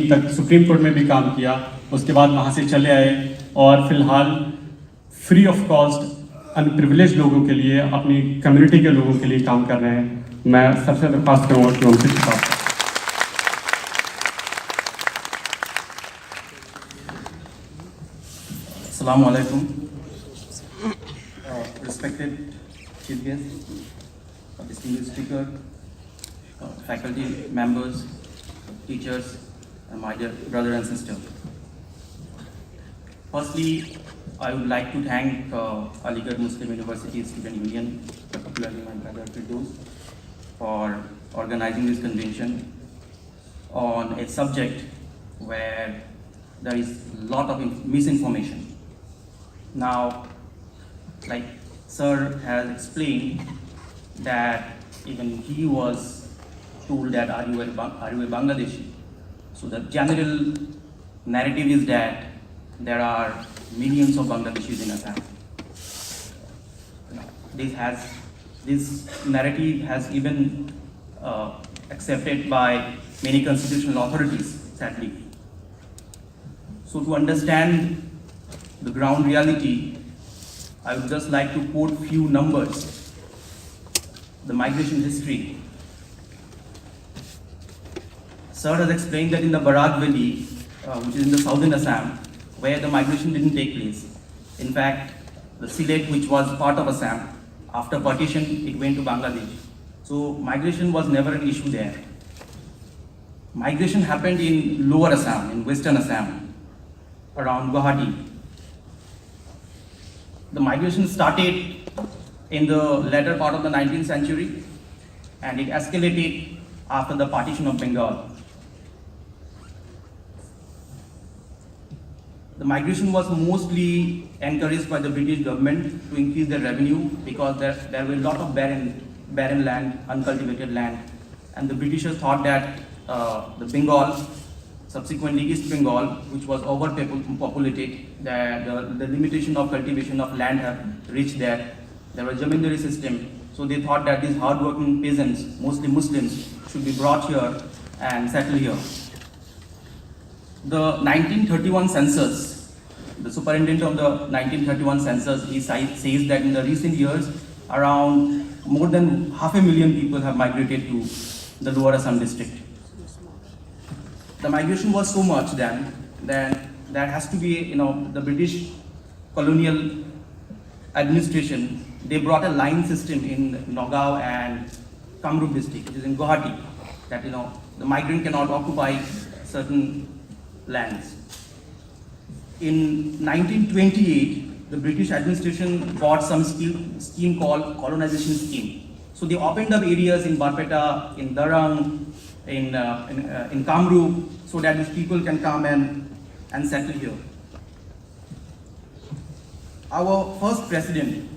तक supreme court में भी काम किया, उसके बाद वहाँ से चले आए और फिलहाल फ्री ऑफ कॉस्ट अनप्रिविलेज लोगों के लिए, अपनी कम्युनिटी के लोगों के लिए काम कर रहे हैं। मैं सबसे दरख्वास्त करूँगा कि उनसे बात करें। Assalamu alaikum. Respected chief guest, distinguished speaker, faculty members, teachers, and my dear brother and sister. Firstly, I would like to thank Aligarh Muslim University Student Union, particularly my brother Firdaus, for organizing this convention on a subject where there is a lot of misinformation. Now, like Sir has explained that even he was told that are you a Bangladeshi? So the general narrative is that there are millions of Bangladeshis in Assam. This narrative has even accepted by many constitutional authorities, sadly. So to understand the ground reality, I would just like to quote few numbers. The migration history. Sir has explained that in the Barak Valley, which is in the southern Assam, where the migration didn't take place. In fact, the Sylhet, which was part of Assam, after partition, it went to Bangladesh. So migration was never an issue there. Migration happened in lower Assam, in western Assam, around Guwahati. The migration started in the latter part of the 19th century and it escalated after the partition of Bengal. The migration was mostly encouraged by the British government to increase their revenue because there were a lot of barren land, uncultivated land, and the Britishers thought that the Bengal, subsequently East Bengal, which was overpopulated, the limitation of cultivation of land have reached there. There was a zamindari system, so they thought that these hard-working peasants, mostly Muslims, should be brought here and settle here. The 1931 census, the superintendent of the 1931 census, he says that in the recent years, around more than 500,000 people have migrated to the lower Assam district. The migration was so much then that there has to be, the British colonial administration, they brought a line system in Nagaon and Kamrup district, which is in Guwahati, that, the migrant cannot occupy certain lands. In 1928, the British administration bought some scheme called colonization scheme. So they opened up areas in Barpeta, in Darang, in Kamrup, so that these people can come and settle here. Our first president,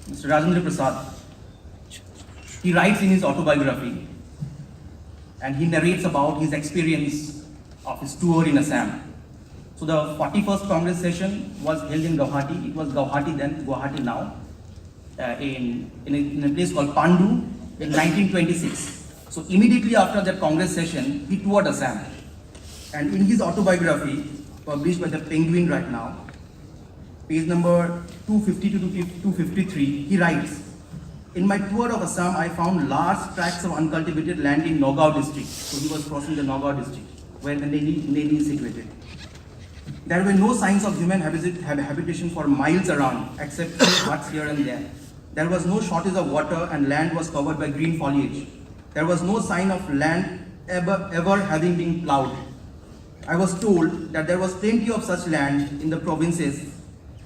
Mr. Rajendra Prasad, he writes in his autobiography and he narrates about his experience of his tour in Assam. So the 41st Congress session was held in Guwahati. It was Guwahati then, Guwahati now, in a place called Pandu in 1926. So immediately after that Congress session, he toured Assam. And in his autobiography, published by the Penguin right now, page number 250 to 253, he writes, "In my tour of Assam, I found large tracts of uncultivated land in Nagaon district." So he was crossing the Nagaon district, where the Navy is situated. There were no signs of human habitation for miles around, except few huts here and there. There was no shortage of water and land was covered by green foliage. There was no sign of land ever having been plowed. I was told that there was plenty of such land in the provinces,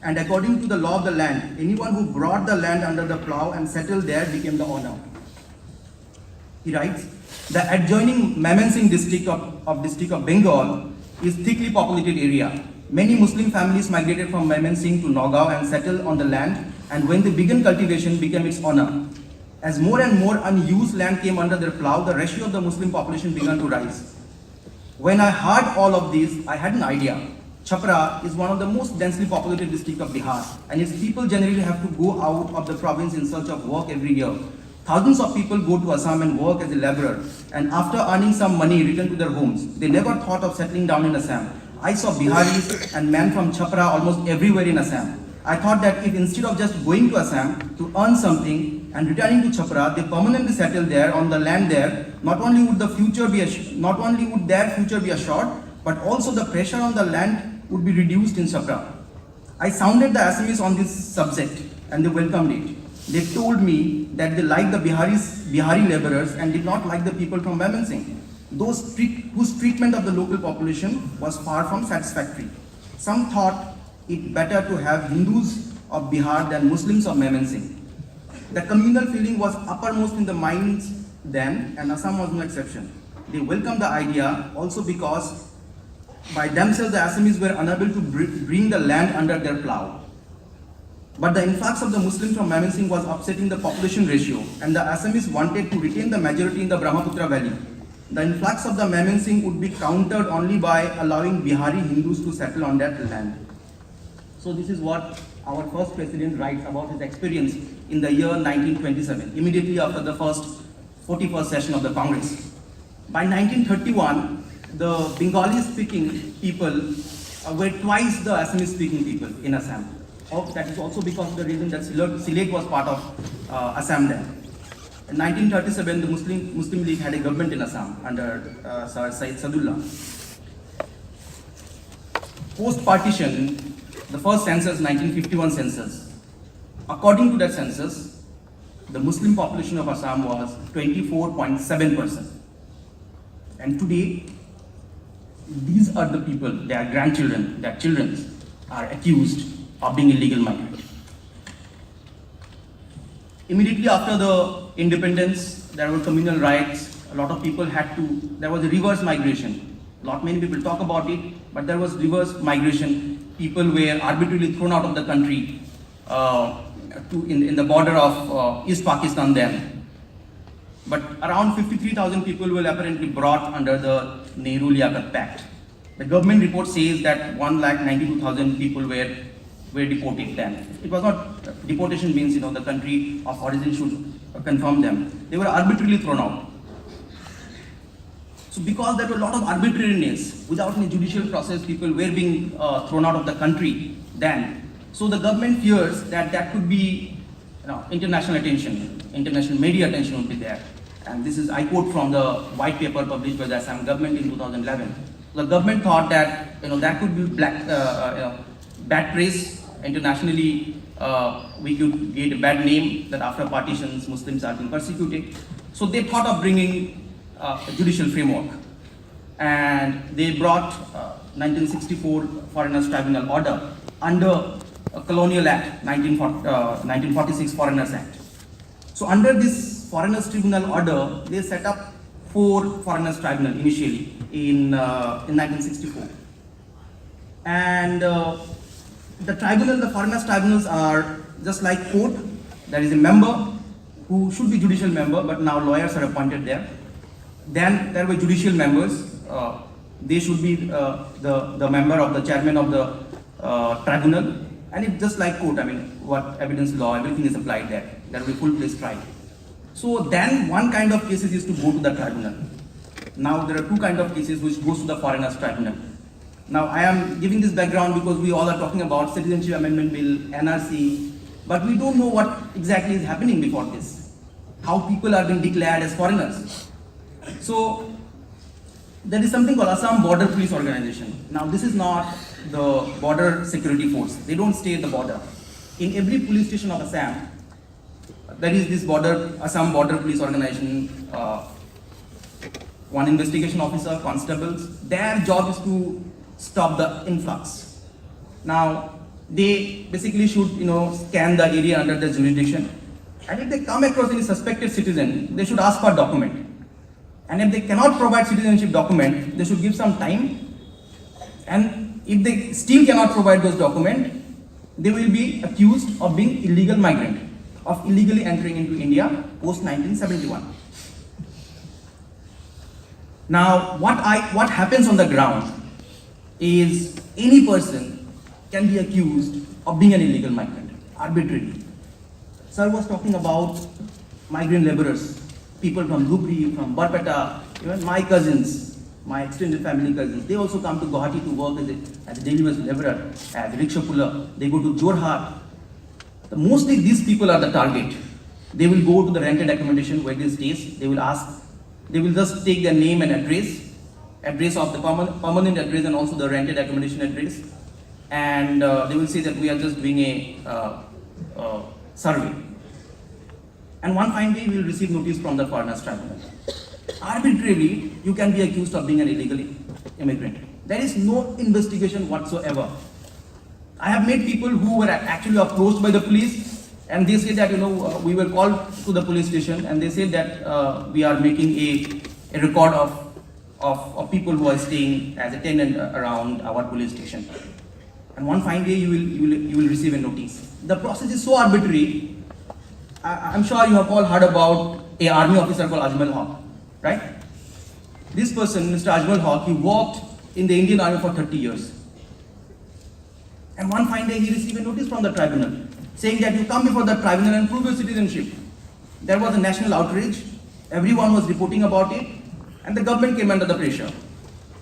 and according to the law of the land, anyone who brought the land under the plow and settled there became the owner. He writes, the adjoining Mymensingh district of Bengal is thickly populated area. Many Muslim families migrated from Mymensingh to Nagaon and settled on the land, and when they began cultivation, became its owner. As more and more unused land came under their plow, the ratio of the Muslim population began to rise. When I heard all of this, I had an idea. Chhapra is one of the most densely populated districts of Bihar, and its people generally have to go out of the province in search of work every year. Thousands of people go to Assam and work as a laborer, and after earning some money, return to their homes. They never thought of settling down in Assam. I saw Biharis and men from Chhapra almost everywhere in Assam. I thought that if instead of just going to Assam to earn something and returning to Chhapra, they permanently settle there on the land there, not only would their future be assured, but also the pressure on the land would be reduced in Chhapra. I sounded the Assamese on this subject and they welcomed it. They told me that they liked the Bihari laborers and did not like the people from Mymensingh, whose treatment of the local population was far from satisfactory. Some thought it better to have Hindus of Bihar than Muslims of Mymensingh. The communal feeling was uppermost in the minds then, and Assam was no exception. They welcomed the idea also because by themselves the Assamese were unable to bring the land under their plough. But the influx of the Muslims from Mymensingh was upsetting the population ratio, and the Assamese wanted to retain the majority in the Brahmaputra valley. The influx of the Mymensingh would be countered only by allowing Bihari Hindus to settle on that land. So this is what our first president writes about his experience in the year 1927, immediately after the first 41st session of the Congress. By 1931, the Bengali-speaking people were twice the Assamese-speaking people in Assam. That is also because of the reason that Sylhet was part of Assam then. In 1937, the Muslim League had a government in Assam under Sir Syed Sadullah. Post-partition, the first census, 1951 census. According to that census, the Muslim population of Assam was 24.7%. And today, these are the people, their grandchildren, their children are accused of being illegal migrants. Immediately after the independence, there were communal riots. A lot of people there was a reverse migration. Many people talk about it, but there was reverse migration. People were arbitrarily thrown out of the country in the border of East Pakistan then. But around 53,000 people were apparently brought under the Nehru-Liaquat Pact. The government report says that 192,000 people were deported then. It was not, deportation means, the country of origin should confirm them. They were arbitrarily thrown out. So because there were a lot of arbitrariness, without any judicial process, people were being thrown out of the country then. So the government fears that could be international attention, international media attention would be there. And this is, I quote from the white paper published by the Assam government in 2011. The government thought that that could be bad praise internationally. We could get a bad name that after partitions Muslims are being persecuted. So they thought of bringing a judicial framework, and they brought 1964 Foreigners Tribunal Order under a Colonial Act, 1946 Foreigners Act. So under this Foreigners Tribunal Order, they set up 4 Foreigners Tribunal initially in 1964. And the Foreigners Tribunals are just like court. There is a member who should be judicial member, but now lawyers are appointed there. Then there were judicial members. They should be the member of the chairman of the tribunal. And it's just like court, what evidence law, everything is applied there. There will be full-fledged trial. So then one kind of cases is to go to the tribunal. Now there are 2 kinds of cases which goes to the Foreigners Tribunal. Now I am giving this background because we all are talking about Citizenship Amendment Bill, NRC, but we don't know what exactly is happening before this. How people are being declared as foreigners. So there is something called Assam Border Police Organization. Now this is not the border security force. They don't stay at the border. In every police station of Assam, there is this Assam Border Police Organization, one investigation officer, constables. Their job is to stop the influx. Now they basically should scan the area under their jurisdiction, and if they come across any suspected citizen, they should ask for a document. And if they cannot provide citizenship document, they should give some time. And if they still cannot provide those documents, they will be accused of being illegal migrant, of illegally entering into India post 1971. Now, what happens on the ground is any person can be accused of being an illegal migrant arbitrarily. Sir was talking about migrant laborers, people from Dhubri, from Barpeta, even my cousins, my extended family cousins, they also come to Guwahati to work as a daily wage laborer, as rickshaw puller. They go to Jorhat. Mostly these people are the target. They will go to the rented accommodation where they stay. They will ask, they will just take their name and address of the permanent address and also the rented accommodation address. And they will say that we are just doing a survey. And one fine day we will receive notice from the foreigners tribunal. Arbitrarily, you can be accused of being an illegal immigrant. There is no investigation whatsoever. I have met people who were actually approached by the police, and they say that, we were called to the police station, and they said that we are making a record of people who are staying as a tenant around our police station. And one fine day you will receive a notice. The process is so arbitrary. I'm sure you have all heard about an army officer called Ajmal Haq, right? This person, Mr. Ajmal Haq, he worked in the Indian Army for 30 years. And one fine day he received a notice from the tribunal saying that you come before the tribunal and prove your citizenship. There was a national outrage. Everyone was reporting about it, and the government came under the pressure.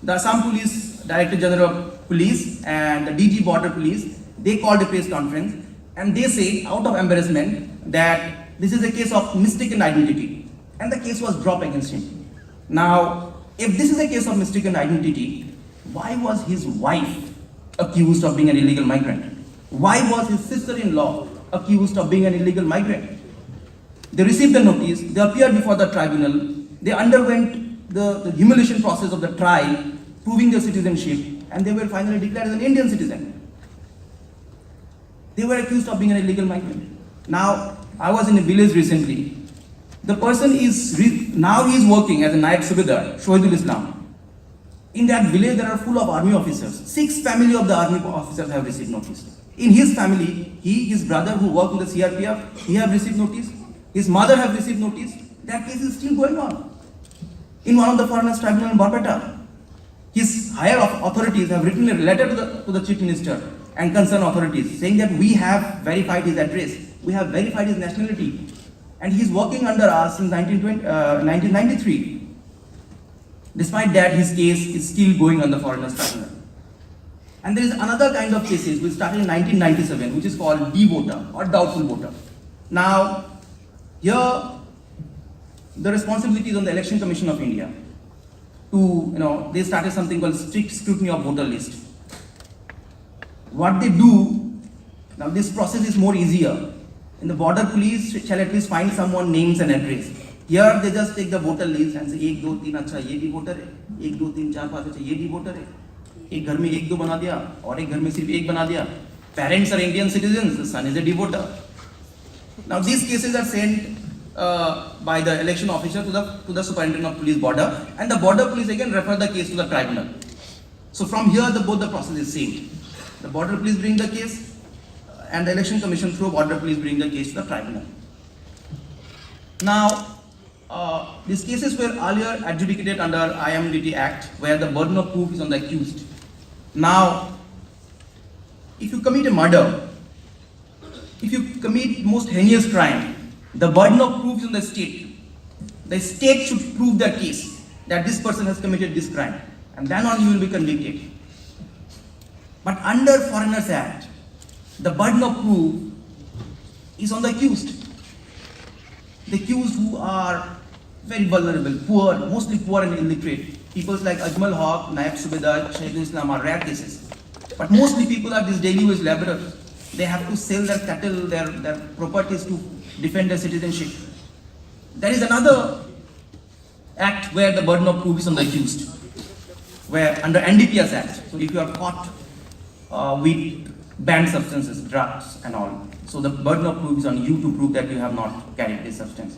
The Assam Police Director General of Police and the DG Border Police, they called a press conference and they said, out of embarrassment, that this is a case of mistaken identity, and the case was dropped against him. Now, if this is a case of mistaken identity, why was his wife accused of being an illegal migrant? Why was his sister-in-law accused of being an illegal migrant? They received the notice, they appeared before the tribunal, they underwent the humiliation process of the trial, proving their citizenship, and they were finally declared as an Indian citizen. They were accused of being an illegal migrant. Now, I was in a village recently. The person now he is working as a Naib Subedar, Shohidul Islam. In that village, there are full of army officers. 6 family of the army officers have received notice. In his family, his brother who worked in the CRPF, he have received notice. His mother have received notice. That case is still going on. In one of the foreigners tribunal in Barpeta, his higher authorities have written a letter to the chief minister and concerned authorities saying that we have verified his address, we have verified his nationality, and he is working under us since 1993. Despite that, his case is still going on the foreigners tribunal. And there is another kind of cases which started in 1997, which is called D-voter or doubtful voter. Now, here the responsibility is on the Election Commission of India to, they started something called strict scrutiny of voter list. What they do, now this process is more easier. In the border police shall at least find someone names and address. Here they just take the voter list and say 1, 2, 3 अच्छा ये भी voter है, 1, 2, 3, 4, 5 अच्छा ये भी voter है. एक घर में 1, 2 बना दिया और एक घर में सिर्फ 1 बना दिया. Parents are Indian citizens, the son is a D-voter. Now these cases are sent by the election officer to the superintendent of police border, and the border police again refer the case to the tribunal. So from here both the process is same. The border police bring the case, and the election commission through border police bring the case to the tribunal. Now, these cases were earlier adjudicated under IMDT Act, where the burden of proof is on the accused. Now, if you commit a murder, if you commit most heinous crime, the burden of proof is on the state. The state should prove their case that this person has committed this crime, and then on you will be convicted. But under Foreigners Act, the burden of proof is on the accused. The accused who are very vulnerable, poor, mostly poor and illiterate. People like Ajmal Haq, Naib Subedar, Shohidul Islam are rare cases. But mostly people are these daily wage laborers. They have to sell their cattle, their properties to defend their citizenship. There is another act where the burden of proof is on the accused, where under NDPS Act, so if you are caught with banned substances, drugs and all, so the burden of proof is on you to prove that you have not carried this substance.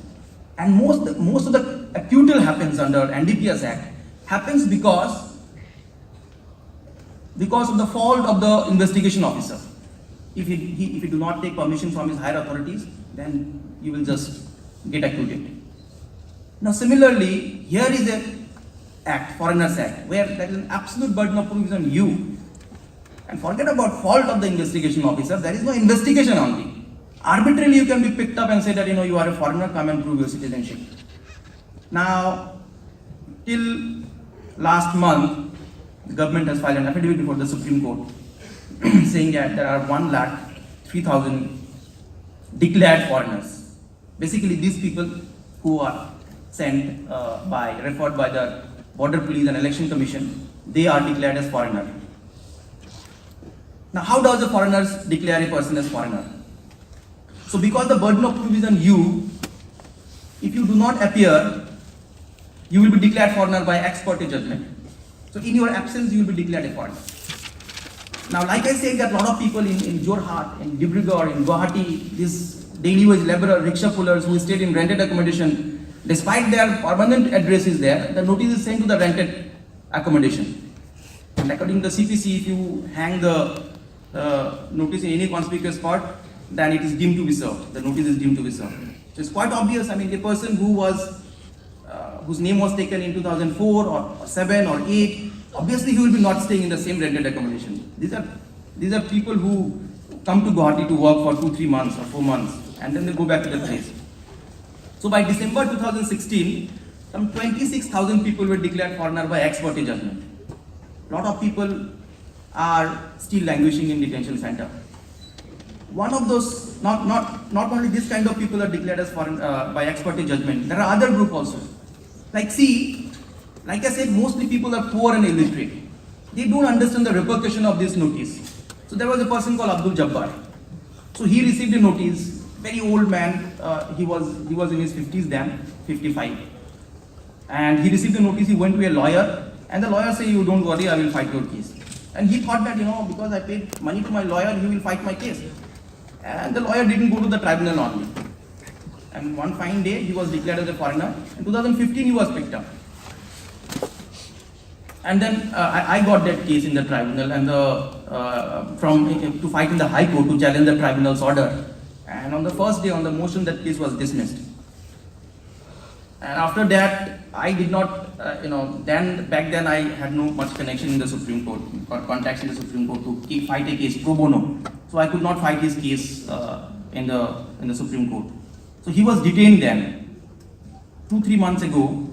And most of the acquittal happens under NDPS Act happens because of the fault of the investigation officer. If he do not take permission from his higher authorities, then you will just get acquitted. Now similarly, here is an act, Foreigners Act, where there is an absolute burden of proof is on you. And forget about fault of the investigation officer, there is no investigation only. arbitrarily you can be picked up and say that, you are a foreigner, come and prove your citizenship. Now, till last month, the government has filed an affidavit before the Supreme Court saying that there are 1,03,000 declared foreigners. Basically, these people who are sent referred by the Border Police and Election Commission, they are declared as foreigner. Now, how does the foreigners declare a person as foreigner? So, because the burden of proof is on you, if you do not appear, you will be declared foreigner by ex parte judgment. So, in your absence, you will be declared a foreigner. Now, like I said, that a lot of people in Jorhat, in Dibrugarh, in Guwahati, these daily wage laborer, rickshaw pullers who stayed in rented accommodation, despite their permanent address is there, the notice is sent to the rented accommodation. And according to the CPC, if you hang the notice in any conspicuous spot, then it is deemed to be served. The notice is deemed to be served. So it's quite obvious. I mean, a person whose name was taken in 2004 or 7 or 8, obviously he will be not staying in the same rented accommodation. These are people who come to Guwahati to work for 2-3 months or 4 months, and then they go back to the place. So by December 2016, some 26,000 people were declared foreigner by ex parte judgment. A lot of people are still languishing in detention center. One of those, not only this kind of people are declared as foreign by ex parte judgment, there are other group also. Like I said, mostly people are poor and illiterate. They don't understand the repercussion of this notice. So there was a person called Abdul Jabbar. So he received a notice, very old man, he was in his 50s then, 55. And he received a notice, he went to a lawyer, and the lawyer said, you don't worry, I will fight your case. And he thought that, because I paid money to my lawyer, he will fight my case. And the lawyer didn't go to the tribunal only. And one fine day, he was declared as a foreigner. In 2015, he was picked up. And then I got that case in the tribunal and to fight in the High Court to challenge the tribunal's order. And on the first day, on the motion, that case was dismissed. And after that, I did not, back then I had no much connection in the Supreme Court, contacts in the Supreme Court to fight a case pro bono. So I could not fight his case in the Supreme Court. So he was detained then. 2-3 months ago,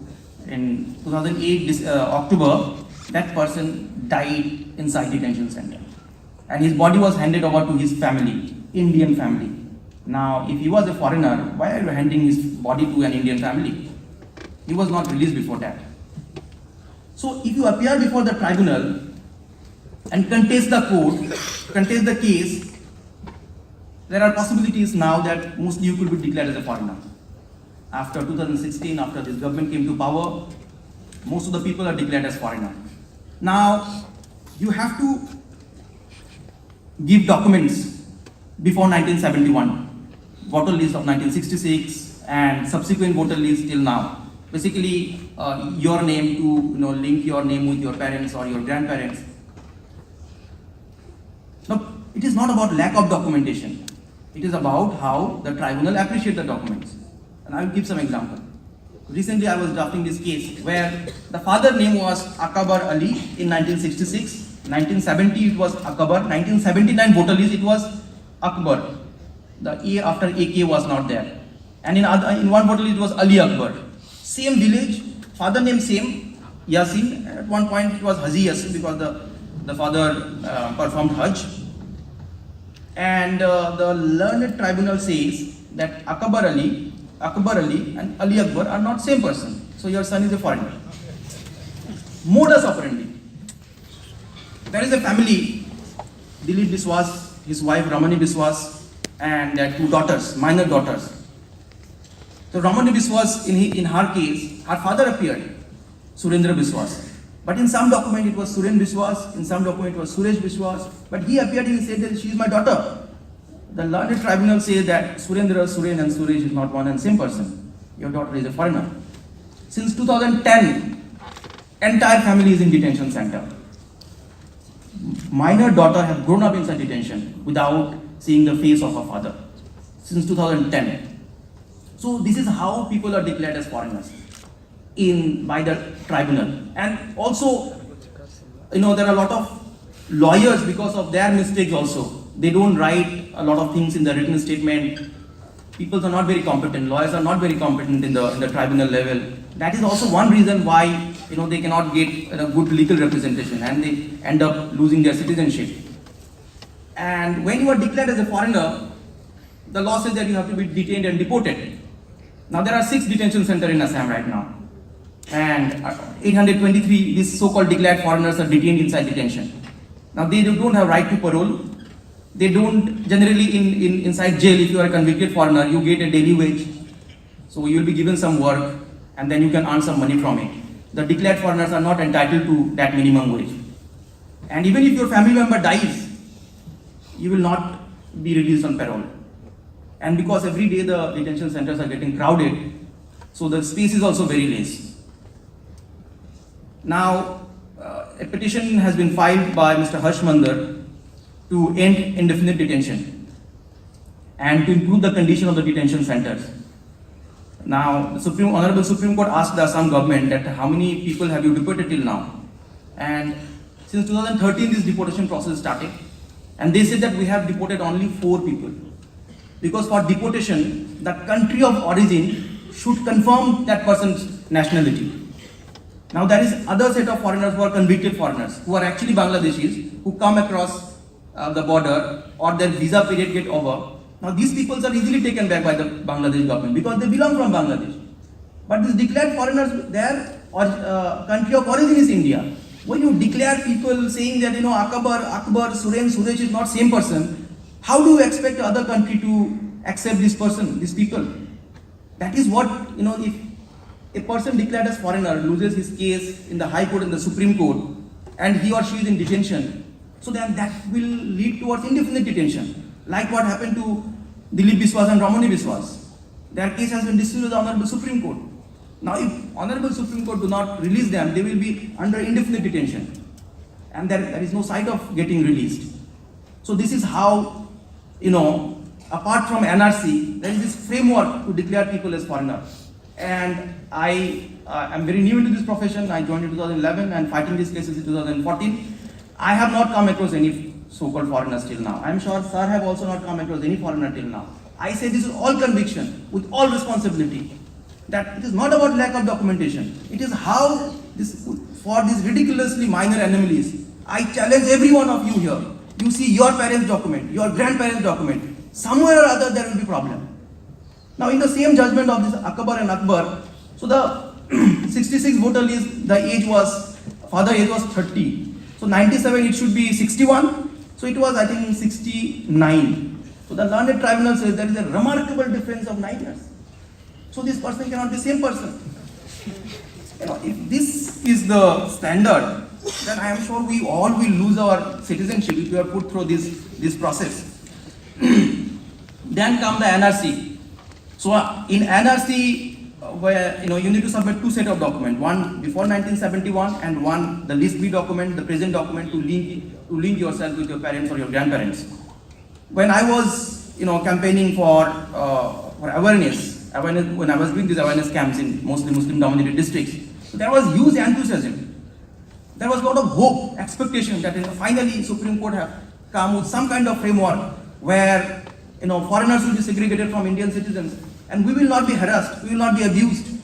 in 2008 October, that person died inside detention center. And his body was handed over to his family, Indian family. Now, if he was a foreigner, why are you handing his body to an Indian family? He was not released before that. So, if you appear before the tribunal and contest the case, there are possibilities now that mostly you could be declared as a foreigner. After 2016, after this government came to power, most of the people are declared as foreigner. Now, you have to give documents before 1971, voter list of 1966 and subsequent voter list till now. Basically, your name to link your name with your parents or your grandparents. Now, it is not about lack of documentation. It is about how the tribunal appreciate the documents. And I will give some example. Recently, I was drafting this case where the father name was Akbar Ali in 1966. 1970 it was Akbar. 1979 voter list it was Akbar. The A after AK was not there. And in one voter list it was Ali Akbar. Same village, father name same, Yasin. At one point it was Haji Yasin because the father performed Hajj. And the learned tribunal says that Akbar Ali and Ali Akbar are not same person. So your son is a foreigner. Modus operandi. There is a family, Dilip Biswas, his wife Ramani Biswas, and their 2 daughters, minor daughters. So Ramani Biswas, in her case, her father appeared, Surendra Biswas. But in some document it was Suren Biswas, in some document it was Suresh Biswas. But he appeared and he said that she is my daughter. The learned tribunal says that Surendra, Suren and Suresh is not one and same person. Your daughter is a foreigner. Since 2010, entire family is in detention center. Minor daughter have grown up inside detention without seeing the face of her father. Since 2010. So this is how people are declared as foreigners by the tribunal. And also, there are a lot of lawyers because of their mistakes also. They don't write a lot of things in the written statement. People are not very competent. Lawyers are not very competent in the tribunal level. That is also one reason why they cannot get a good legal representation and they end up losing their citizenship. And when you are declared as a foreigner, the law says that you have to be detained and deported. Now there are 6 detention centers in Assam right now. And 823, these so-called declared foreigners are detained inside detention. Now they don't have right to parole. They don't generally inside jail. If you are a convicted foreigner, you get a daily wage. So you will be given some work and then you can earn some money from it. The declared foreigners are not entitled to that minimum wage. And even if your family member dies, you will not be released on parole. And because every day the detention centers are getting crowded, so the space is also very less. Now, a petition has been filed by Mr. Harsh Mandar to end indefinite detention and to improve the condition of the detention centers. Now, the Honorable Supreme Court asked the Assam government that how many people have you deported till now? And since 2013, this deportation process started. And they said that we have deported only 4 people. Because for deportation, the country of origin should confirm that person's nationality. Now there is other set of foreigners who are convicted foreigners, who are actually Bangladeshis, who come across the border or their visa period get over. Now these people are easily taken back by the Bangladesh government because they belong from Bangladesh. But these declared foreigners, their country of origin is India. When you declare people saying that Akbar, Suren, Suresh is not same person, how do you expect other country to accept this person, these people? That is what, if a person declared as foreigner loses his case in the High Court and the Supreme Court and he or she is in detention, so then that will lead towards indefinite detention. Like what happened to Dilip Biswas and Ramani Biswas. Their case has been dismissed with the Honorable Supreme Court. Now if Honorable Supreme Court do not release them, they will be under indefinite detention. And there is no sight of getting released. So this is how, apart from NRC, there is this framework to declare people as foreigners. And I am very new into this profession. I joined in 2011 and fighting these cases in 2014. I have not come across any so-called foreigners till now. I am sure sir have also not come across any foreigner till now. I say this is all conviction, with all responsibility, that it is not about lack of documentation. It is how for these ridiculously minor anomalies, I challenge every one of you here. You see your parents' document, your grandparents' document. Somewhere or other there will be problem. Now in the same judgment of this Akbar and Akbar, so the 66 voter list, the age was, father age was 30. So 97 it should be 61. So it was I think 69. So the learned tribunal says there is a remarkable difference of 9 years. So this person cannot be same person. If this is the standard, then I am sure we all will lose our citizenship if we are put through this process. Then come the NRC. So in NRC, where you need to submit 2 sets of documents, one before 1971 and one the list B document, the present document to link yourself with your parents or your grandparents. When I was campaigning for awareness, when I was doing these awareness camps in mostly Muslim-dominated districts, so there was huge enthusiasm. There was a lot of hope, expectation that finally Supreme Court have come with some kind of framework where foreigners will be segregated from Indian citizens and we will not be harassed, we will not be abused.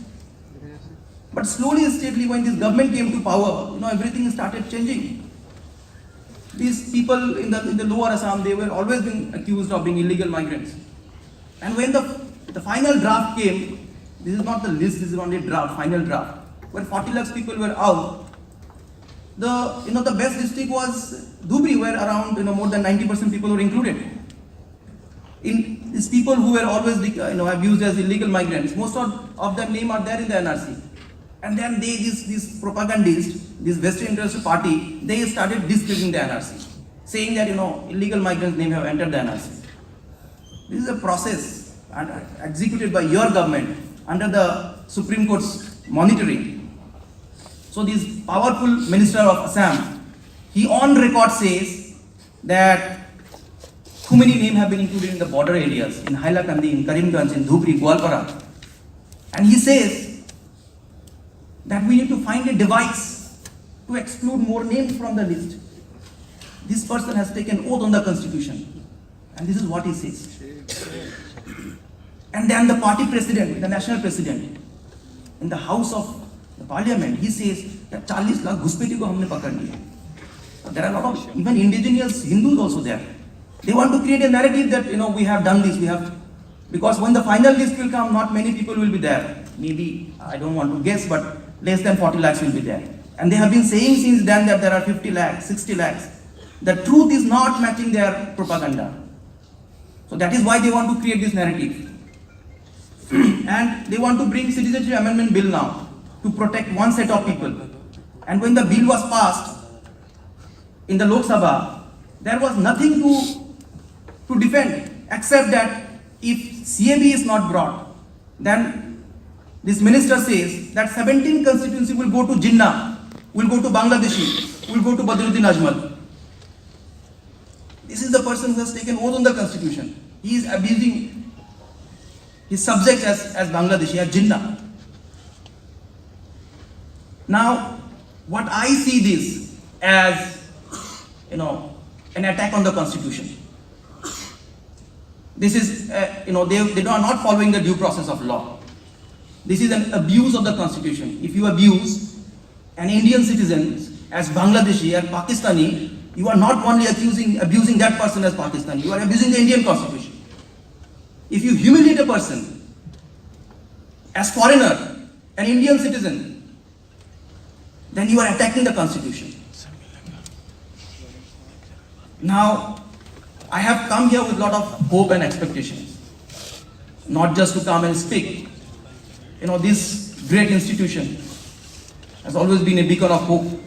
But slowly and steadily when this government came to power, everything started changing. These people in the lower Assam, they were always being accused of being illegal migrants. And when the final draft came, this is not the list, this is only a draft, final draft, where 40 lakhs people were out. The best district was Dhubri, where around more than 90% people were included. In these people who were always abused as illegal migrants, most of their name are there in the NRC. And then these propagandists, this vested interest party, they started discrediting the NRC, saying that illegal migrants' name have entered the NRC. This is a process executed by your government under the Supreme Court's monitoring. So this powerful minister of Assam, he on record says that too many names have been included in the border areas, in Hailakandi, in Karimganj, in Dhubri, Gwalpara. And he says that we need to find a device to exclude more names from the list. This person has taken oath on the constitution. And this is what he says. And then the party president, the national president, in the house of the parliament, he says that 40 lakh घुसपैठी को हमने पकड़ लिया. There are a lot of even indigenous Hindus also there. They want to create a narrative that we have done this, because when the final list will come, not many people will be there. Maybe, I don't want to guess, but less than 40 lakhs will be there. And they have been saying since then that there are 50 lakhs, 60 lakhs. The truth is not matching their propaganda. So that is why they want to create this narrative. And they want to bring citizenship amendment bill now to protect one set of people. And when the bill was passed in the Lok Sabha, there was nothing to defend except that if CAB is not brought, then this minister says that 17 constituency will go to Jinnah, will go to Bangladeshi, will go to Badruddin Ajmal. This is the person who has taken oath on the constitution. He is abusing his subjects as Bangladeshi, as Jinnah. Now, what I see this as, an attack on the constitution. This is, they are not following the due process of law. This is an abuse of the constitution. If you abuse an Indian citizen as Bangladeshi, as Pakistani, you are not only abusing that person as Pakistani, you are abusing the Indian constitution. If you humiliate a person as foreigner, an Indian citizen, then you are attacking the constitution. Now, I have come here with a lot of hope and expectations, not just to come and speak. This great institution has always been a beacon of hope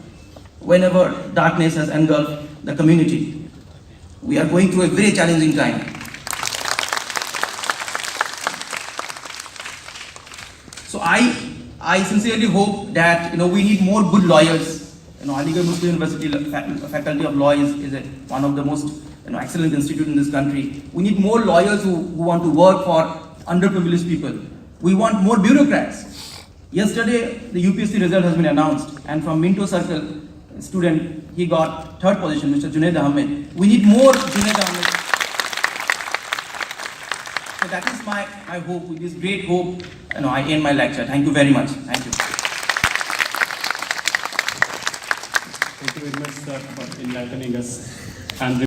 whenever darkness has engulfed the community. We are going through a very challenging time. So I sincerely hope that we need more good lawyers. Aligarh Muslim University Faculty of Law is one of the most excellent institute in this country. We need more lawyers who want to work for underprivileged people. We want more bureaucrats. Yesterday, the UPSC result has been announced, and from Minto Circle, a student, he got 3rd position, Mr. Junaid Ahmed. We need more Junaid Ahmed. So that is my hope. With this great hope, I end my lecture. Thank you very much. Thank you. Thank you very much, sir, for enlightening us. And